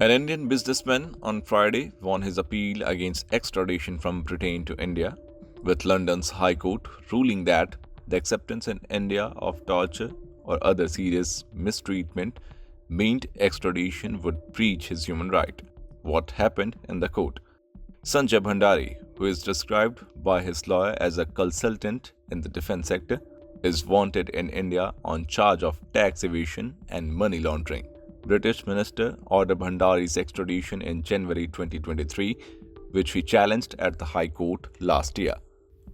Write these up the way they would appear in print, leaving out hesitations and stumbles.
An Indian businessman on Friday won his appeal against extradition from Britain to India, with London's High Court ruling that the acceptance in India of torture or other serious mistreatment meant extradition would breach his human right. What happened in the court? Sanjay Bhandari, who is described by his lawyer as a consultant in the defense sector, is wanted in India on charge of tax evasion and money laundering. British minister ordered Bhandari's extradition in January 2023, which he challenged at the High Court last year.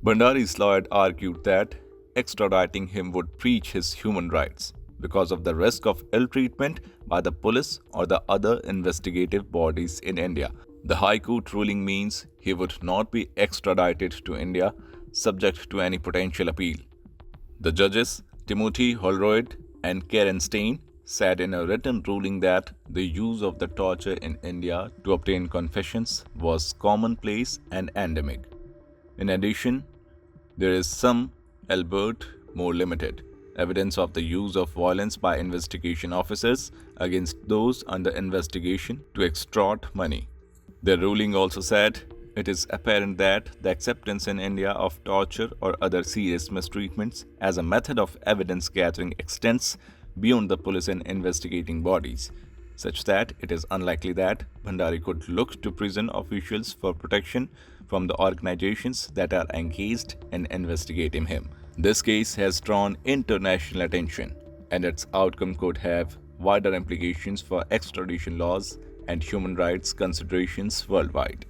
Bhandari's lawyer argued that extraditing him would breach his human rights because of the risk of ill treatment by the police or the other investigative bodies in India. The High Court ruling means he would not be extradited to India, subject to any potential appeal. The judges, Timothy Holroyd and Karen Stein, said in a written ruling that the use of the torture in India to obtain confessions was commonplace and endemic. In addition, there is some, albeit more limited, evidence of the use of violence by investigation officers against those under investigation to extort money. The ruling also said it is apparent that the acceptance in India of torture or other serious mistreatments as a method of evidence gathering extends beyond the police and investigating bodies, such that it is unlikely that Bhandari could look to prison officials for protection from the organizations that are engaged in investigating him. This case has drawn international attention, and its outcome could have wider implications for extradition laws and human rights considerations worldwide.